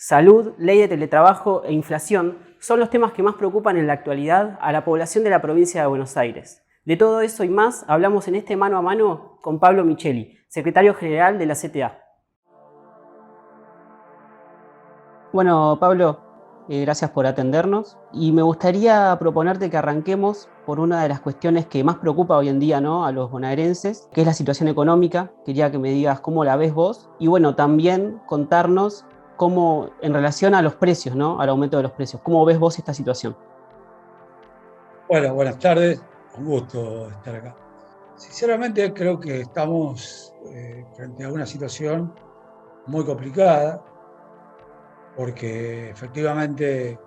Salud, ley de teletrabajo e inflación son los temas que más preocupan en la actualidad a la población de la provincia de Buenos Aires. De todo eso y más hablamos en este mano a mano con Pablo Micheli, secretario general de la CTA. Bueno, Pablo, gracias por atendernos y me gustaría proponerte que arranquemos por una de las cuestiones que más preocupa hoy en día, ¿no?, a los bonaerenses, que es la situación económica. Quería que me digas cómo la ves vos y bueno, también contarnos cómo, en relación a los precios, ¿no?, al aumento de los precios, ¿cómo ves vos esta situación? Bueno, buenas tardes, un gusto estar acá. Sinceramente creo que estamos frente a una situación muy complicada porque efectivamente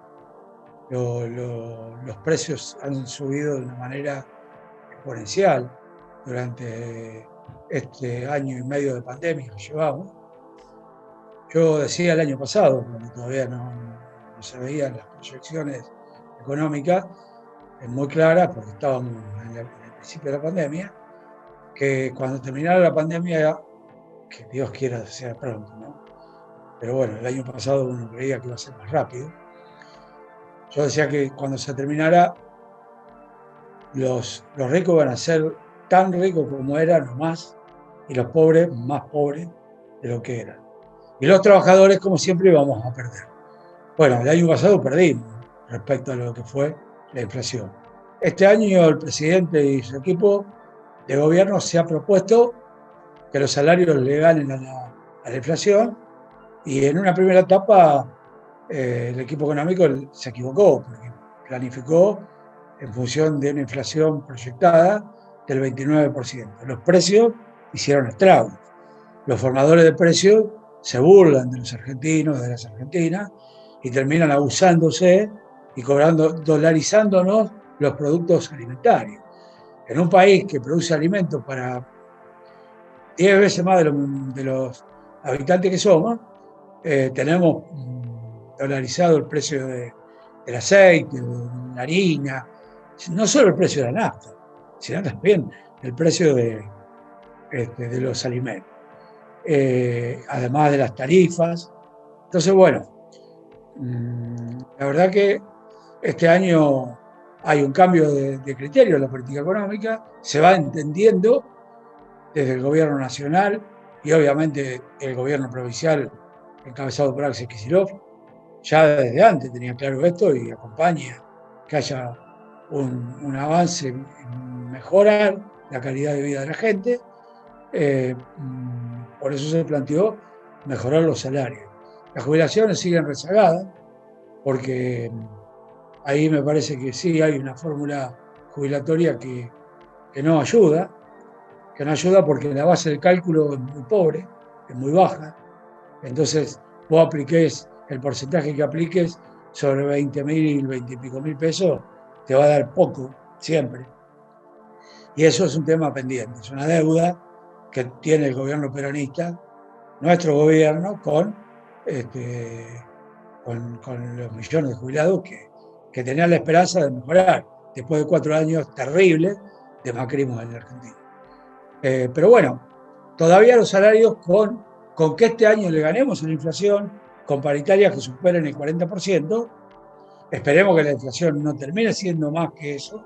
los precios han subido de una manera exponencial durante este año y medio de pandemia que llevamos. Yo decía el año pasado, cuando todavía no se veían las proyecciones económicas muy claras, porque estábamos en el principio de la pandemia, que cuando terminara la pandemia, que Dios quiera sea pronto, ¿no? Pero bueno, el año pasado uno creía que iba a ser más rápido. Yo decía que cuando se terminara, los ricos van a ser tan ricos como eran o más, y los pobres más pobres de lo que eran. Y los trabajadores, como siempre, íbamos a perder. Bueno, el año pasado perdimos respecto a lo que fue la inflación. Este año el presidente y su equipo de gobierno se ha propuesto que los salarios le ganen a la inflación, y en una primera etapa el equipo económico se equivocó porque planificó en función de una inflación proyectada del 29%. Los precios hicieron estragos. Los formadores de precios se burlan de los argentinos, de las argentinas, y terminan abusándose y dolarizándonos los productos alimentarios. En un país que produce alimentos para 10 veces más de los habitantes que somos, tenemos dolarizado el precio del aceite, de la harina, no solo el precio de la nafta, sino también el precio de los alimentos, además de las tarifas. Entonces, bueno, la verdad que este año hay un cambio de criterio en la política económica, se va entendiendo desde el gobierno nacional y obviamente el gobierno provincial encabezado por Axel Kicillof, ya desde antes tenía claro esto y acompaña que haya un avance en mejorar la calidad de vida de la gente. Por eso se planteó mejorar los salarios. Las jubilaciones siguen rezagadas porque ahí me parece que sí hay una fórmula jubilatoria que no ayuda, porque la base del cálculo es muy pobre, es muy baja. Entonces, vos apliques el porcentaje que apliques sobre 20.000, 20 y pico mil pesos, te va a dar poco, siempre. Y eso es un tema pendiente, es una deuda que tiene el gobierno peronista, nuestro gobierno, con los millones de jubilados que tenían la esperanza de mejorar después de 4 años terribles de macrismo en la Argentina. Pero bueno, todavía los salarios con que este año le ganemos a la inflación, con paritarias que superen el 40%, esperemos que la inflación no termine siendo más que eso,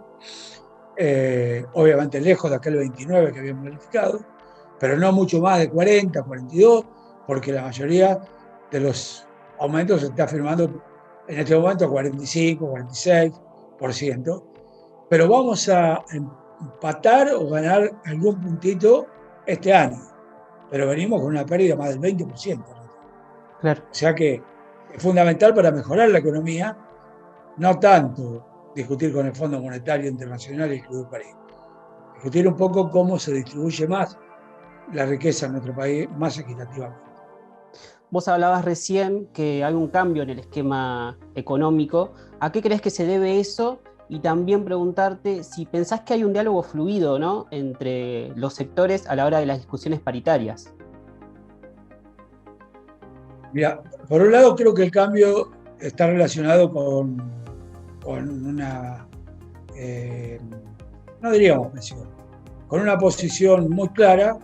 obviamente lejos de aquel 29 que habíamos planificado, pero no mucho más de 40, 42, porque la mayoría de los aumentos se está firmando en este momento a 45, 46%, pero vamos a empatar o ganar algún puntito este año, pero venimos con una pérdida más del 20%. Claro. O sea que es fundamental para mejorar la economía, no tanto discutir con el Fondo Monetario Internacional y el Club de París, discutir un poco cómo se distribuye más la riqueza en nuestro país más equitativamente. Vos hablabas recién que hay un cambio en el esquema económico. ¿A qué crees que se debe eso? Y también preguntarte si pensás que hay un diálogo fluido, ¿no?, entre los sectores a la hora de las discusiones paritarias. Mira, por un lado creo que el cambio está relacionado con una, no diríamos presión, con una posición muy clara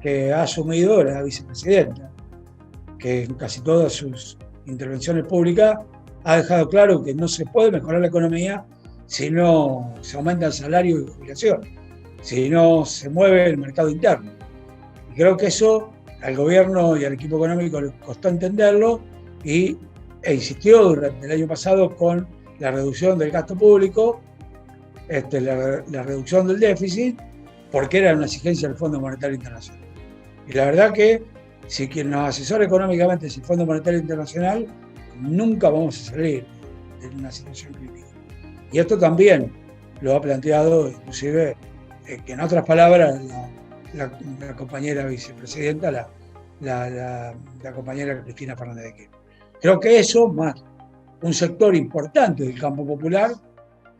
que ha asumido la vicepresidenta, que en casi todas sus intervenciones públicas, ha dejado claro que no se puede mejorar la economía si no se aumenta el salario y jubilación, si no se mueve el mercado interno. Y creo que eso al gobierno y al equipo económico le costó entenderlo e insistió durante el año pasado con la reducción del gasto público, la reducción del déficit, porque era una exigencia del Fondo Monetario Internacional. Y la verdad que si quien nos asesora económicamente es el Fondo Monetario Internacional, nunca vamos a salir de una situación crítica. Y esto también lo ha planteado, inclusive, que en otras palabras, la compañera vicepresidenta, la compañera Cristina Fernández de Kirchner. Creo que eso, más un sector importante del campo popular,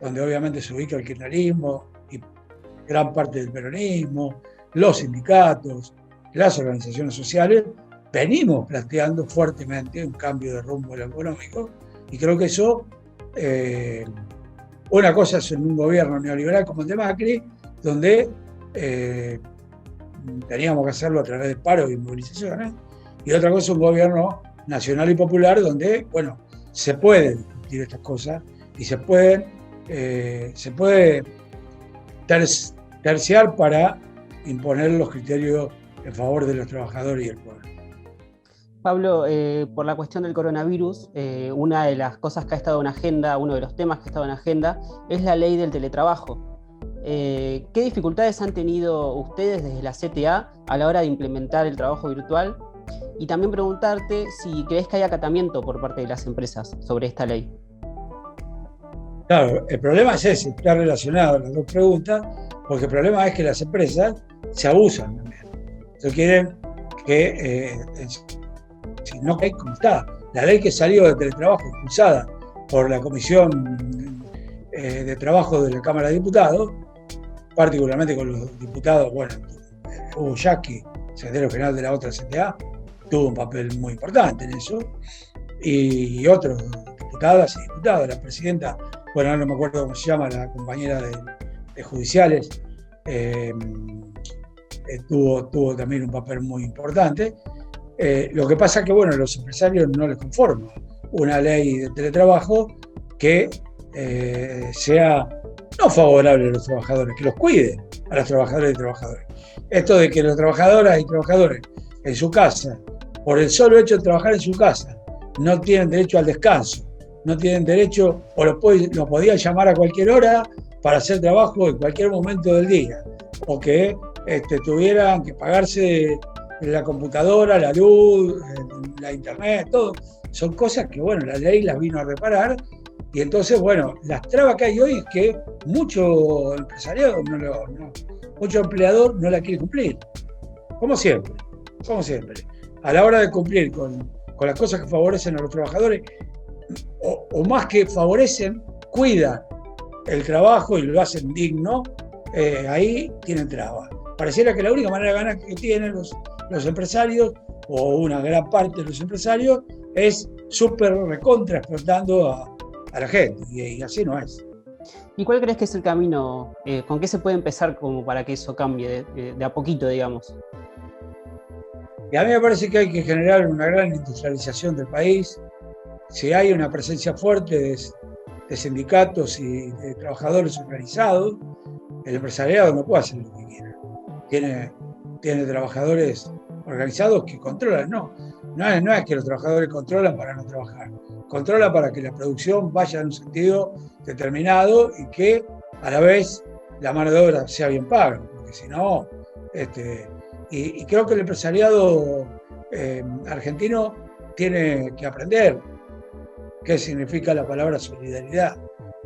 donde obviamente se ubica el kirchnerismo y gran parte del peronismo, los sindicatos, las organizaciones sociales, venimos planteando fuertemente un cambio de rumbo en lo económico, y creo que eso, una cosa es en un gobierno neoliberal como el de Macri, donde teníamos que hacerlo a través de paros y movilizaciones, y otra cosa es un gobierno nacional y popular donde, bueno, se pueden discutir estas cosas y se puede terciar para imponer los criterios en favor de los trabajadores y el pueblo. Pablo, por la cuestión del coronavirus, una de las cosas que ha estado en agenda, uno de los temas que ha estado en agenda, es la ley del teletrabajo. ¿Qué dificultades han tenido ustedes desde la CTA a la hora de implementar el trabajo virtual? Y también preguntarte si crees que hay acatamiento por parte de las empresas sobre esta ley. Claro, el problema es ese, está relacionado a las dos preguntas, porque el problema es que las empresas se abusan también. Entonces quieren que, si no hay como está, la ley que salió de teletrabajo impulsada por la Comisión de Trabajo de la Cámara de Diputados, particularmente con los diputados, bueno, Hugo Yasky, secretario general de la otra CTA, tuvo un papel muy importante en eso, y otros diputadas y diputados, la presidenta, bueno, no me acuerdo cómo se llama, la compañera de judiciales, tuvo también un papel muy importante. Lo que pasa es que, bueno, a los empresarios no les conforma una ley de teletrabajo que sea no favorable a los trabajadores, que los cuide a los trabajadores y trabajadoras. Esto de que los trabajadoras y trabajadores en su casa, por el solo hecho de trabajar en su casa, no tienen derecho al descanso, no tienen derecho, o lo podían llamar a cualquier hora para hacer trabajo en cualquier momento del día, o que tuvieran que pagarse la computadora, la luz, la internet, todo. Son cosas que, bueno, la ley las vino a reparar, y entonces, bueno, las trabas que hay hoy es que mucho empresariado, mucho empleador no la quiere cumplir, como siempre. A la hora de cumplir con las cosas que favorecen a los trabajadores, o más que favorecen, cuidan el trabajo y lo hacen digno, ahí tienen trabas. Pareciera que la única manera de ganar que tienen los empresarios, o una gran parte de los empresarios, es súper recontra explotando a la gente, y así no es. ¿Y cuál crees que es el camino? ¿Con qué se puede empezar como para que eso cambie de a poquito, digamos? Y a mí me parece que hay que generar una gran industrialización del país. Si hay una presencia fuerte de sindicatos y de trabajadores organizados, el empresariado no puede hacer lo que quiera. Tiene trabajadores organizados que controlan, no es que los trabajadores controlan para no trabajar, controlan para que la producción vaya en un sentido determinado y que a la vez la mano de obra sea bien paga, porque si no, y creo que el empresariado argentino tiene que aprender qué significa la palabra solidaridad,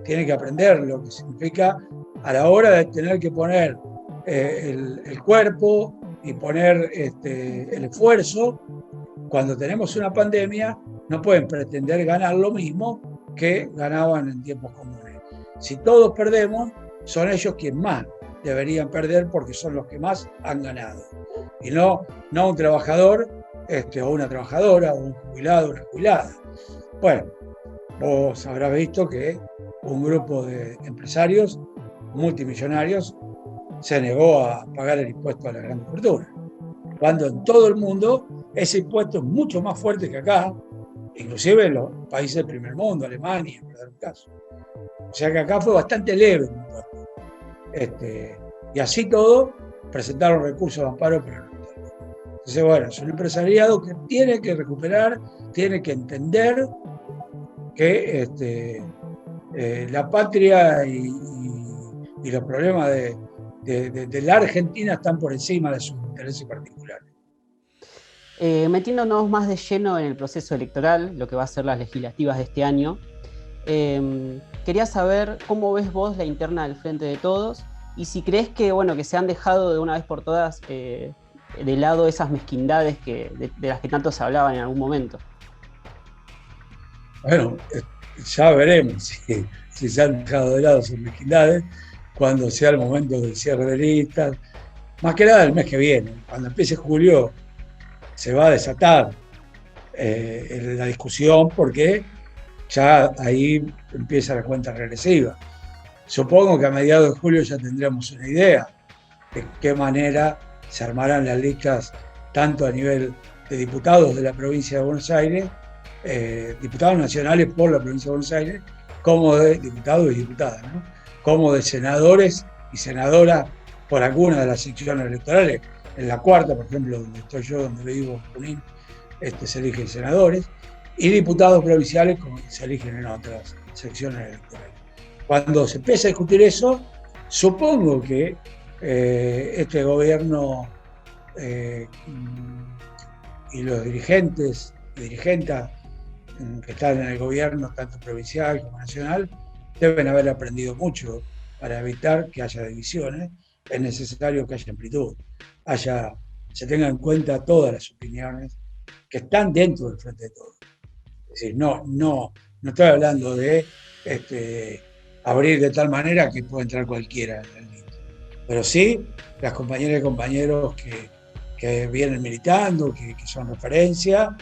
tiene que aprender lo que significa a la hora de tener que poner el cuerpo y poner el esfuerzo. Cuando tenemos una pandemia, no pueden pretender ganar lo mismo que ganaban en tiempos comunes. Si todos perdemos, son ellos quienes más deberían perder, porque son los que más han ganado. Y no un trabajador, o una trabajadora, o un jubilado, o una jubilada. Bueno, vos habrás visto que un grupo de empresarios multimillonarios se negó a pagar el impuesto a la gran fortuna, cuando en todo el mundo ese impuesto es mucho más fuerte que acá, inclusive en los países del primer mundo, Alemania, por dar un caso. O sea que acá fue bastante leve el impuesto. Y así todo, presentaron recursos de amparo para el Estado. Entonces, bueno, es un empresariado que tiene que recuperar, tiene que entender que la patria y los problemas de la Argentina están por encima de sus intereses particulares. Metiéndonos más de lleno en el proceso electoral, lo que va a ser las legislativas de este año, quería saber cómo ves vos la interna del Frente de Todos y si crees que, bueno, que se han dejado de una vez por todas de lado esas mezquindades de las que tanto se hablaban en algún momento. Bueno, ya veremos si se han dejado de lado esas mezquindades cuando sea el momento del cierre de listas, más que nada el mes que viene, cuando empiece julio se va a desatar la discusión porque ya ahí empieza la cuenta regresiva. Supongo que a mediados de julio ya tendremos una idea de qué manera se armarán las listas tanto a nivel de diputados de la provincia de Buenos Aires, diputados nacionales por la provincia de Buenos Aires, como de diputados y diputadas, ¿no? Como de senadores y senadoras por alguna de las secciones electorales. En la cuarta, por ejemplo, donde estoy yo, donde vivo, Junín, se eligen senadores, y diputados provinciales como se eligen en otras secciones electorales. Cuando se empieza a discutir eso, supongo que este gobierno y los dirigentes y dirigentas que están en el gobierno, tanto provincial como nacional, deben haber aprendido mucho para evitar que haya divisiones. Es necesario que haya amplitud, se tengan en cuenta todas las opiniones que están dentro del Frente de Todos. Es decir, no estoy hablando de abrir de tal manera que pueda entrar cualquiera en el lista, pero sí las compañeras y compañeros que vienen militando, que son referencia,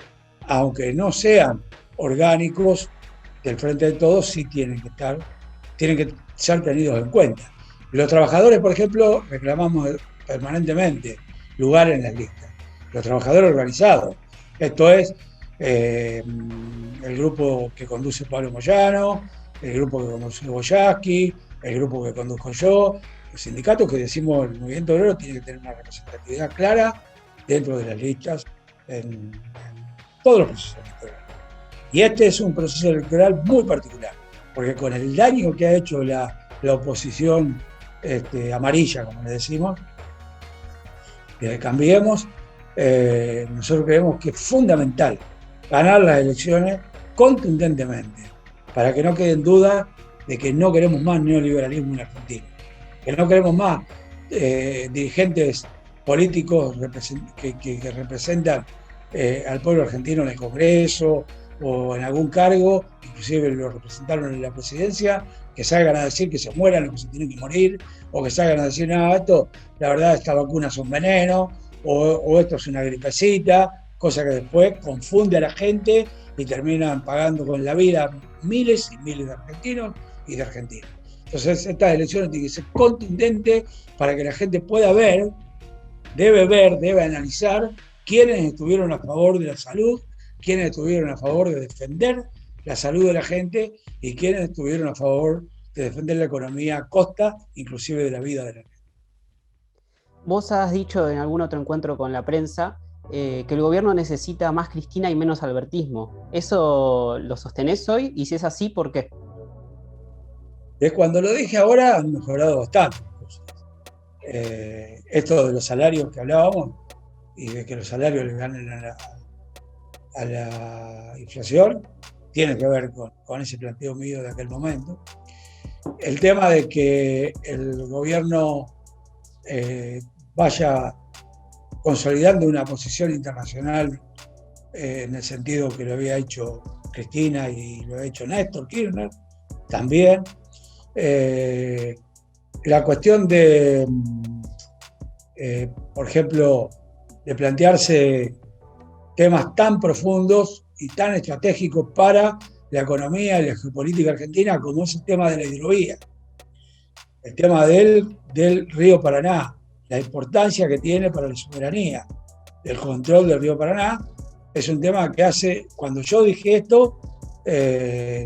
aunque no sean orgánicos del Frente de Todos, sí tienen que ser tenidos en cuenta. Los trabajadores, por ejemplo, reclamamos permanentemente lugar en las listas. Los trabajadores organizados, esto es el grupo que conduce Pablo Moyano, el grupo que conduce Boyaski, el grupo que conduzco yo, los sindicatos que decimos el movimiento obrero tiene que tener una representatividad clara dentro de las listas en todos los procesos electorales. Y este es un proceso electoral muy particular, porque con el daño que ha hecho la oposición amarilla, como le decimos, Cambiemos, nosotros creemos que es fundamental ganar las elecciones contundentemente, para que no quede en duda de que no queremos más neoliberalismo en Argentina, que no queremos más dirigentes políticos que representan al pueblo argentino en el Congreso o en algún cargo, inclusive lo representaron en la presidencia, que salgan a decir que se mueran los que se tienen que morir, o que salgan a decir, no, esto, la verdad, estas vacunas son veneno, o esto es una gripecita, cosa que después confunde a la gente y terminan pagando con la vida miles y miles de argentinos y de argentinas. Entonces, estas elecciones tienen que ser contundentes para que la gente pueda debe analizar quiénes estuvieron a favor de la salud, quiénes estuvieron a favor de defender la salud de la gente y quienes estuvieron a favor de defender la economía a costa, inclusive de la vida de la gente. Vos has dicho en algún otro encuentro con la prensa que el gobierno necesita más Cristina y menos albertismo. ¿Eso lo sostenés hoy? Y si es así, ¿por qué? Desde cuando lo dije ahora han mejorado bastante. Esto de los salarios que hablábamos y de que los salarios le ganen a la inflación tiene que ver con ese planteo mío de aquel momento. El tema de que el gobierno vaya consolidando una posición internacional en el sentido que lo había hecho Cristina y lo ha hecho Néstor Kirchner también. La cuestión de, por ejemplo, de plantearse temas tan profundos y tan estratégicos para la economía y la geopolítica argentina como es el tema de la hidrovía, el tema del río Paraná, la importancia que tiene para la soberanía, del control del río Paraná, es un tema que cuando yo dije esto,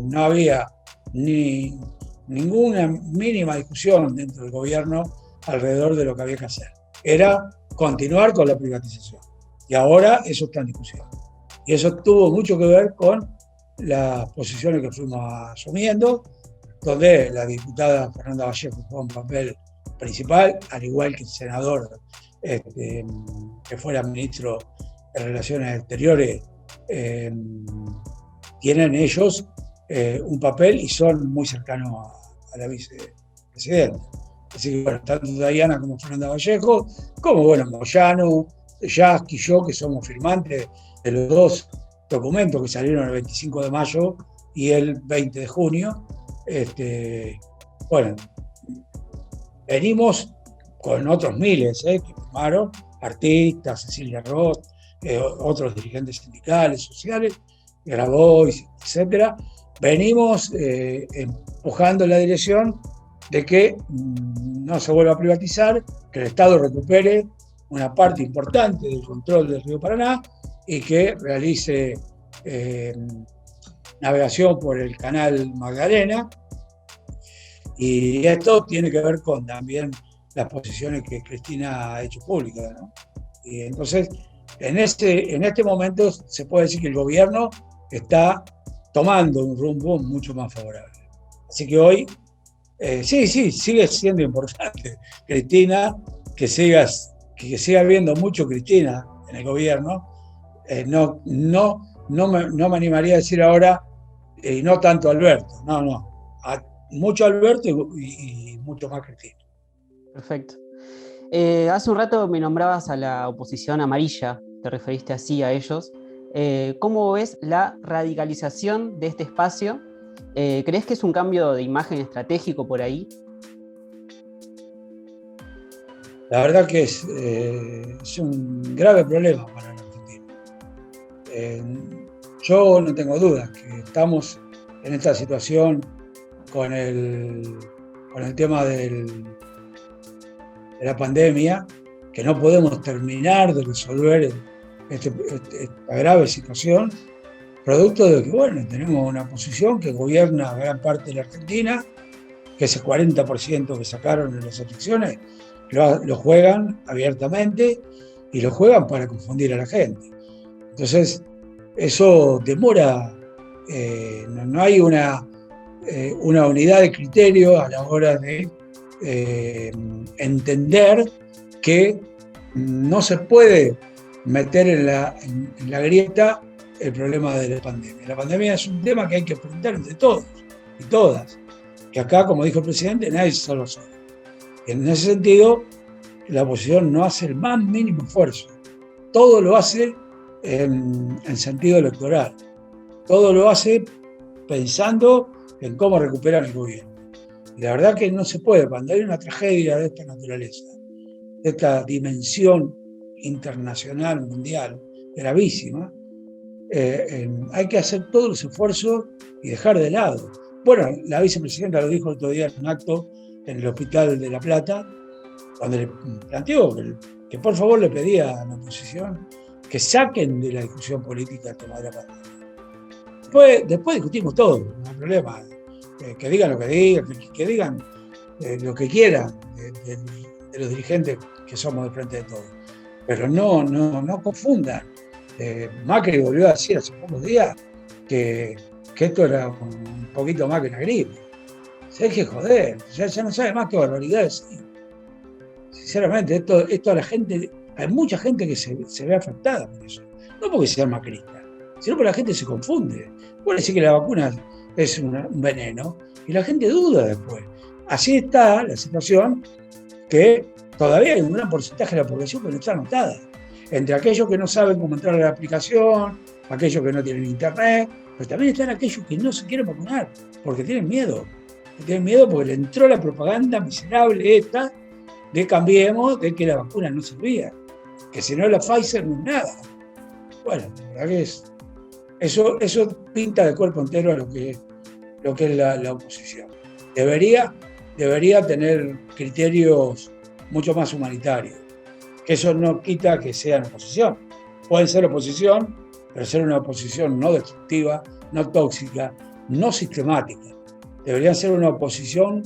no había ninguna mínima discusión dentro del gobierno alrededor de lo que había que hacer. Era continuar con la privatización. Y ahora eso está en discusión. Y eso tuvo mucho que ver con las posiciones que fuimos asumiendo, donde la diputada Fernanda Vallejo jugó un papel principal, al igual que el senador que fuera ministro de Relaciones Exteriores, tienen ellos un papel y son muy cercanos a la vicepresidenta. Así que bueno, tanto Dayana como Fernanda Vallejo, como bueno, Moyano, Yasky y yo, que somos firmantes de los dos documentos que salieron el 25 de mayo y el 20 de junio. Bueno, venimos con otros miles que firmaron, artistas, Cecilia Roth, otros dirigentes sindicales, sociales, Grabois, etcétera. Venimos empujando en la dirección de que no se vuelva a privatizar, que el Estado recupere una parte importante del control del río Paraná y que realice navegación por el canal Magdalena. Y esto tiene que ver con también las posiciones que Cristina ha hecho públicas, ¿no? Y entonces, en este momento se puede decir que el gobierno está tomando un rumbo mucho más favorable. Así que hoy, sí, sigue siendo importante, Cristina, que siga habiendo mucho Cristina en el gobierno. No me animaría a decir ahora, y no tanto Alberto, no. Mucho Alberto y mucho más Cristina. Perfecto. Hace un rato me nombrabas a la oposición amarilla, te referiste así a ellos. ¿Cómo ves la radicalización de este espacio? ¿Crees que es un cambio de imagen estratégico por ahí? La verdad que es un grave problema para la Argentina. Yo no tengo dudas que estamos en esta situación con el tema de la pandemia, que no podemos terminar de resolver esta grave situación, producto de que, bueno, tenemos una oposición que gobierna gran parte de la Argentina, que ese 40% que sacaron en las elecciones lo juegan abiertamente y lo juegan para confundir a la gente. Entonces, eso demora, no hay una unidad de criterio a la hora de entender que no se puede meter en la grieta el problema de la pandemia. La pandemia es un tema que hay que enfrentar entre todos y todas. Que acá, como dijo el presidente, nadie se salva solo. Y en ese sentido, la oposición no hace el más mínimo esfuerzo. Todo lo hace en sentido electoral. Todo lo hace pensando en cómo recuperar el gobierno. Y la verdad que no se puede, cuando hay una tragedia de esta naturaleza, de esta dimensión internacional, mundial, gravísima, hay que hacer todos los esfuerzos y dejar de lado. Bueno, la vicepresidenta lo dijo el otro día en un acto en el Hospital de La Plata, cuando le planteó que por favor le pedía a la oposición que saquen de la discusión política el tema de la pandemia. Después discutimos todo, no hay problema. Que digan lo que digan, que digan lo que quieran de los dirigentes que somos de Frente de Todos. Pero no confundan. Macri volvió a decir hace pocos días que esto era un poquito más que una gripe. Se deje joder, ya no sabe más qué barbaridad decir. Sinceramente, esto a la gente, hay mucha gente que se ve afectada por eso. No porque sea macrista, sino porque la gente se confunde. Puede decir que la vacuna es un veneno y la gente duda después. Así está la situación, que todavía hay un gran porcentaje de la población que no está anotada. Entre aquellos que no saben cómo entrar a la aplicación, aquellos que no tienen internet, pero también están aquellos que no se quieren vacunar porque tienen miedo. Tienen miedo porque le entró la propaganda miserable esta de Cambiemos, de que la vacuna no servía, que si no la Pfizer no es nada. Bueno, la verdad que eso pinta de cuerpo entero a lo que es la oposición. Debería tener criterios mucho más humanitarios. Que eso no quita que sean oposición. Pueden ser oposición, pero ser una oposición no destructiva, no tóxica, no sistemática. Deberían ser una oposición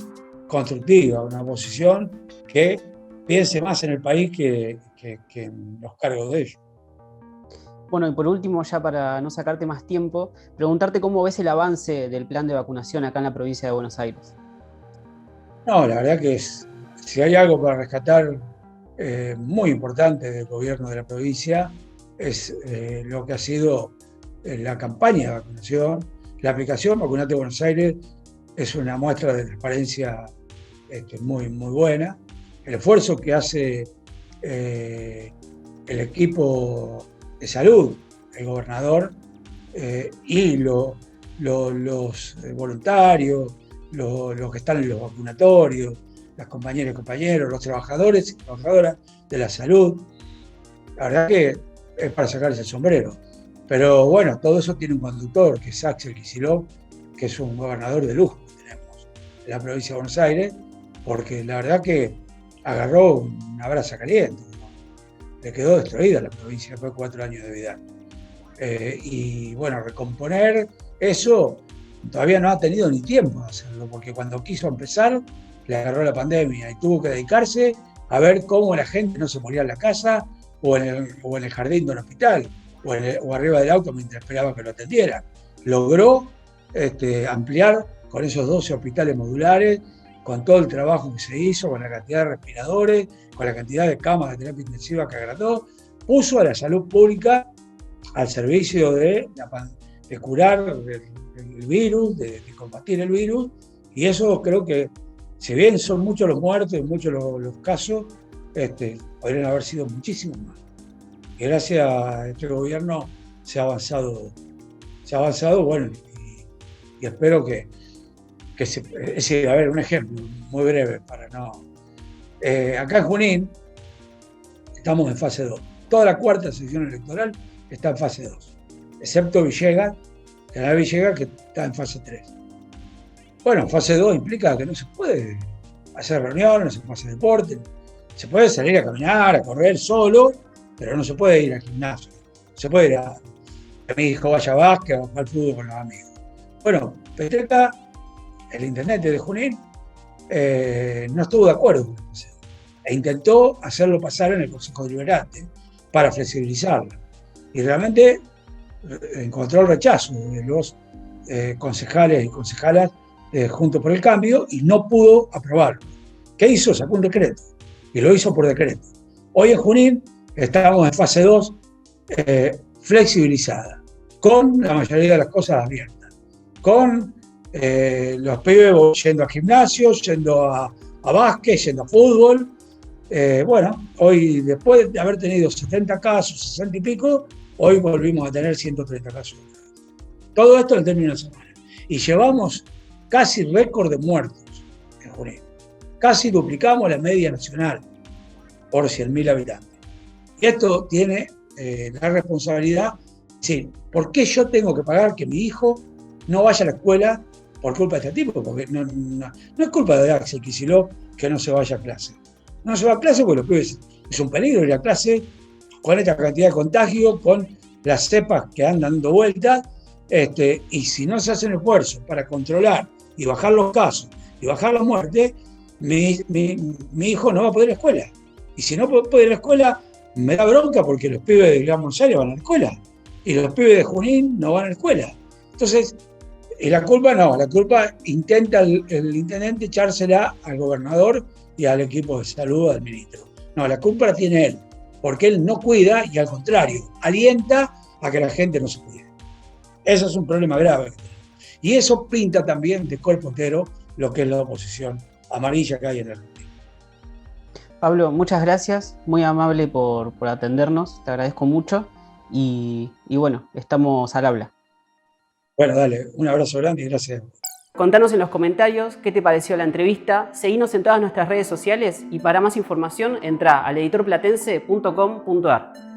constructiva, una oposición que piense más en el país que en los cargos de ellos. Bueno, y por último, ya para no sacarte más tiempo, preguntarte cómo ves el avance del plan de vacunación acá en la provincia de Buenos Aires. No, la verdad que si hay algo para rescatar muy importante del gobierno de la provincia, es lo que ha sido la campaña de vacunación. La aplicación Vacunate Buenos Aires es una muestra de transparencia muy, muy buena. El esfuerzo que hace el equipo de salud, el gobernador, y los voluntarios, los que están en los vacunatorios, las compañeras y compañeros, los trabajadores y trabajadoras de la salud. La verdad que es para sacarse el sombrero. Pero bueno, todo eso tiene un conductor, que es Axel Kicillof, que es un gobernador de lujo que tenemos en la provincia de Buenos Aires, porque la verdad que agarró una brasa caliente, ¿no? Le quedó destruida la provincia después de 4 años de vida. Y bueno, recomponer eso todavía no ha tenido ni tiempo de hacerlo, porque cuando quiso empezar le agarró la pandemia y tuvo que dedicarse a ver cómo la gente no se moría en la casa o en el jardín de un hospital o arriba del auto mientras esperaba que lo atendieran. Logró ampliar con esos 12 hospitales modulares, con todo el trabajo que se hizo, con la cantidad de respiradores, con la cantidad de camas de terapia intensiva que agrandó, puso a la salud pública al servicio de curar el virus, de combatir el virus, y eso creo que, si bien son muchos los muertos y muchos los casos, podrían haber sido muchísimos más. Y gracias a este gobierno se ha avanzado, bueno, y espero que a ver, un ejemplo muy breve para no... acá en Junín estamos en fase 2. Toda la cuarta sección electoral está en fase 2, excepto Villegas, General Villegas, que está en fase 3. Bueno, fase 2 implica que no se puede hacer reuniones, no se puede hacer deporte, se puede salir a caminar, a correr solo, pero no se puede ir al gimnasio, se puede ir a que mi hijo vaya a básquet o al fútbol con los amigos. Bueno, Petreca, el intendente de Junín, no estuvo de acuerdo con el paseo e intentó hacerlo pasar en el Consejo Deliberante para flexibilizarlo. Y realmente encontró el rechazo de los concejales y concejalas Juntos por el Cambio y no pudo aprobarlo. ¿Qué hizo? Sacó un decreto y lo hizo por decreto. Hoy en Junín estamos en fase 2 flexibilizada, con la mayoría de las cosas abiertas, con los pibes yendo a gimnasios, yendo a básquet, yendo a fútbol. Bueno, hoy después de haber tenido 70 casos, 60 y pico, hoy volvimos a tener 130 casos. Todo esto en términos de semana. Y llevamos casi récord de muertos en Junín. Casi duplicamos la media nacional por 100.000 habitantes. Y esto tiene la responsabilidad, sí, ¿por qué yo tengo que pagar que mi hijo no vaya a la escuela por culpa de este tipo? Porque no es culpa de Axel Kicillof que no se vaya a clase. No se va a clase porque los pibes es un peligro ir a clase con esta cantidad de contagios, con las cepas que andan dando vueltas, y si no se hace un esfuerzo para controlar y bajar los casos y bajar la muerte, mi hijo no va a poder ir a la escuela. Y si no puede ir a la escuela, me da bronca porque los pibes de Gran Buenos Aires van a la escuela y los pibes de Junín no van a la escuela. Entonces, y la culpa intenta el intendente echársela al gobernador y al equipo de salud, al ministro. No, la culpa la tiene él, porque él no cuida y al contrario, alienta a que la gente no se cuide. Eso es un problema grave. Y eso pinta también de cuerpo entero lo que es la oposición amarilla que hay en el Argentina. Pablo, muchas gracias, muy amable por atendernos, te agradezco mucho y bueno, estamos al habla. Bueno, dale, un abrazo grande y gracias. Contanos en los comentarios qué te pareció la entrevista, seguinos en todas nuestras redes sociales y para más información entra a editorplatense.com.ar.